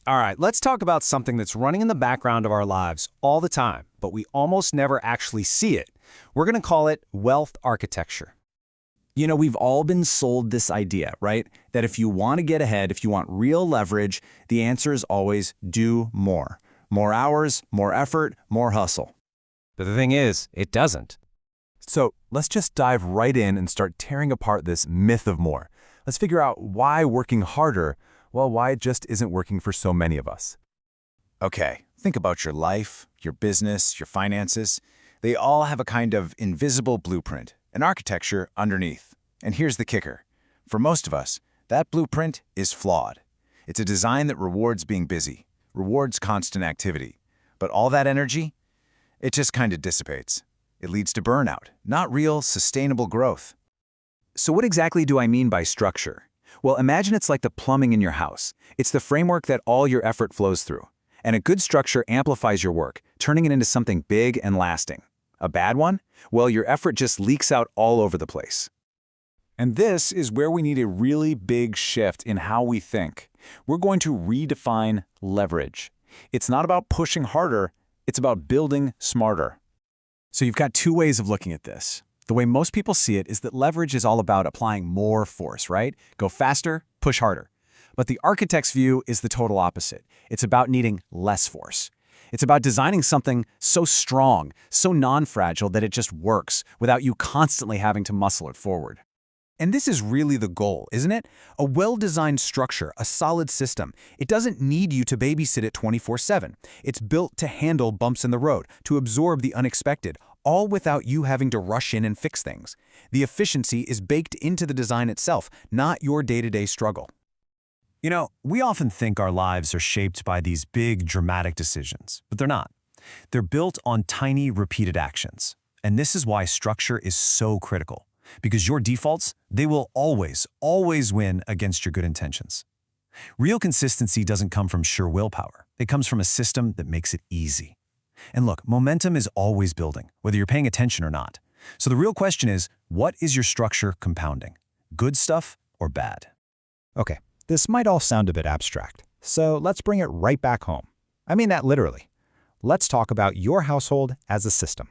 All right, let's talk about something that's running in the background of our lives all the time, but we almost never actually see it. We're going to call it wealth architecture. You know, we've all been sold this idea, right? That if you want to get ahead, if you want real leverage, the answer is always do more. More hours, more effort, more hustle. But the thing is, it doesn't. So let's just dive right in and start tearing apart this myth of more. Let's figure out why working harder, well, why it just isn't working for so many of us. Okay, think about your life, your business, your finances. They all have a kind of invisible blueprint, an architecture underneath. And here's the kicker. For most of us, that blueprint is flawed. It's a design that rewards being busy, rewards constant activity. But all that energy, it just kind of dissipates. It leads to burnout, not real, sustainable growth. So what exactly do I mean by structure? Well, imagine it's like the plumbing in your house. It's the framework that all your effort flows through. And a good structure amplifies your work, turning it into something big and lasting. A bad one? Well, your effort just leaks out all over the place. And this is where we need a really big shift in how we think. We're going to redefine leverage. It's not about pushing harder, it's about building smarter. So you've got two ways of looking at this. The way most people see it is that leverage is all about applying more force, right? Go faster, push harder. But the architect's view is the total opposite. It's about needing less force. It's about designing something so strong, so non-fragile that it just works without you constantly having to muscle it forward. And this is really the goal, isn't it? A well-designed structure, a solid system. It doesn't need you to babysit it 24/7. It's built to handle bumps in the road, to absorb the unexpected, all without you having to rush in and fix things. The efficiency is baked into the design itself, not your day-to-day struggle. You know, we often think our lives are shaped by these big, dramatic decisions, but they're not. They're built on tiny, repeated actions. And this is why structure is so critical. Because your defaults, they will always, always win against your good intentions. Real consistency doesn't come from sheer willpower. It comes from a system that makes it easy. And look, momentum is always building, whether you're paying attention or not. So the real question is, what is your structure compounding? Good stuff or bad? Okay, this might all sound a bit abstract, so let's bring it right back home. I mean that literally. Let's talk about your household as a system.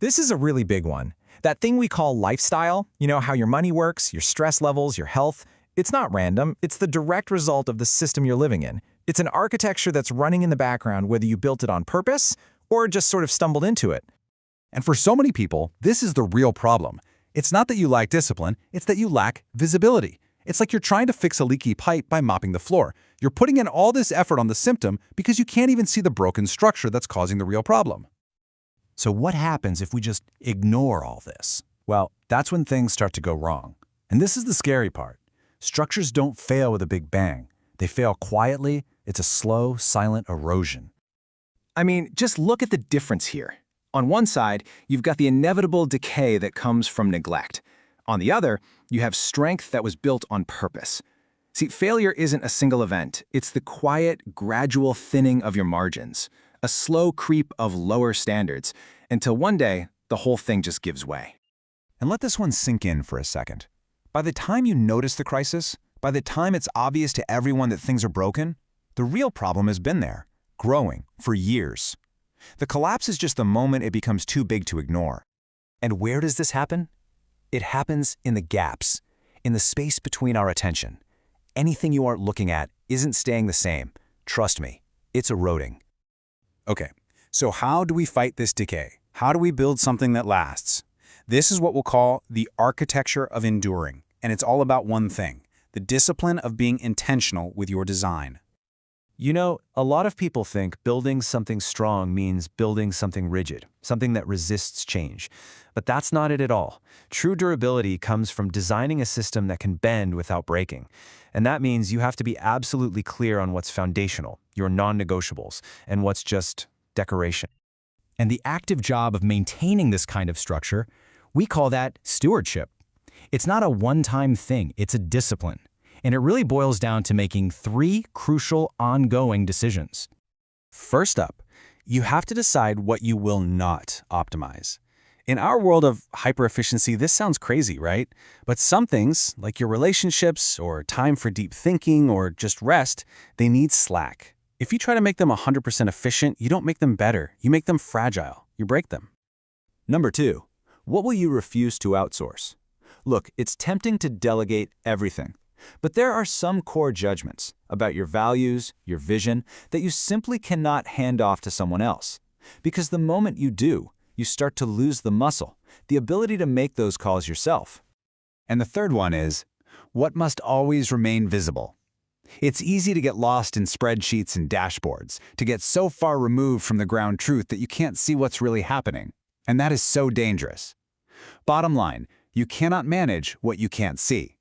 This is a really big one. That thing we call lifestyle, you know, how your money works, your stress levels, your health, it's not random. It's the direct result of the system you're living in. It's an architecture that's running in the background, whether you built it on purpose or just sort of stumbled into it. And for so many people, this is the real problem. It's not that you lack discipline, it's that you lack visibility. It's like you're trying to fix a leaky pipe by mopping the floor. You're putting in all this effort on the symptom because you can't even see the broken structure that's causing the real problem. So what happens if we just ignore all this? Well, that's when things start to go wrong. And this is the scary part. Structures don't fail with a big bang. They fail quietly. It's a slow, silent erosion. I mean, just look at the difference here. On one side, you've got the inevitable decay that comes from neglect. On the other, you have strength that was built on purpose. See, failure isn't a single event. It's the quiet, gradual thinning of your margins, a slow creep of lower standards, until one day, the whole thing just gives way. And let this one sink in for a second. By the time you notice the crisis, by the time it's obvious to everyone that things are broken, the real problem has been there, growing, for years. The collapse is just the moment it becomes too big to ignore. And where does this happen? It happens in the gaps, in the space between our attention. Anything you aren't looking at isn't staying the same. Trust me, it's eroding. Okay, so how do we fight this decay? How do we build something that lasts? This is what we'll call the architecture of enduring, and it's all about one thing, the discipline of being intentional with your design. You know, a lot of people think building something strong means building something rigid, something that resists change. But that's not it at all. True durability comes from designing a system that can bend without breaking. And that means you have to be absolutely clear on what's foundational, your non-negotiables, and what's just decoration. And the active job of maintaining this kind of structure, we call that stewardship. It's not a one-time thing, it's a discipline. And it really boils down to making 3 crucial ongoing decisions. First up, you have to decide what you will not optimize. In our world of hyper-efficiency, this sounds crazy, right? But some things, like your relationships or time for deep thinking or just rest, they need slack. If you try to make them 100% efficient, you don't make them better. You make them fragile. You break them. Number 2, what will you refuse to outsource? Look, it's tempting to delegate everything, but there are some core judgments about your values, your vision, that you simply cannot hand off to someone else. Because the moment you do, you start to lose the muscle, the ability to make those calls yourself. And the third one is, what must always remain visible? It's easy to get lost in spreadsheets and dashboards, to get so far removed from the ground truth that you can't see what's really happening. And that is so dangerous. Bottom line, you cannot manage what you can't see.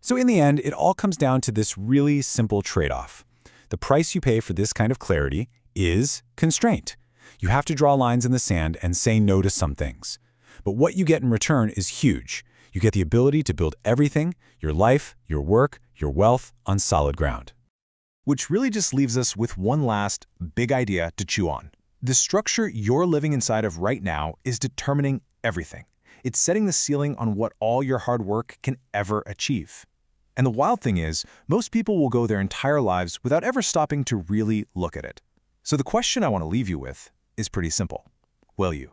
So in the end, it all comes down to this really simple trade-off. The price you pay for this kind of clarity is constraint. You have to draw lines in the sand and say no to some things. But what you get in return is huge. You get the ability to build everything, your life, your work, your wealth, on solid ground. Which really just leaves us with one last big idea to chew on. The structure you're living inside of right now is determining everything. It's setting the ceiling on what all your hard work can ever achieve. And the wild thing is, most people will go their entire lives without ever stopping to really look at it. So the question I want to leave you with is pretty simple. Will you?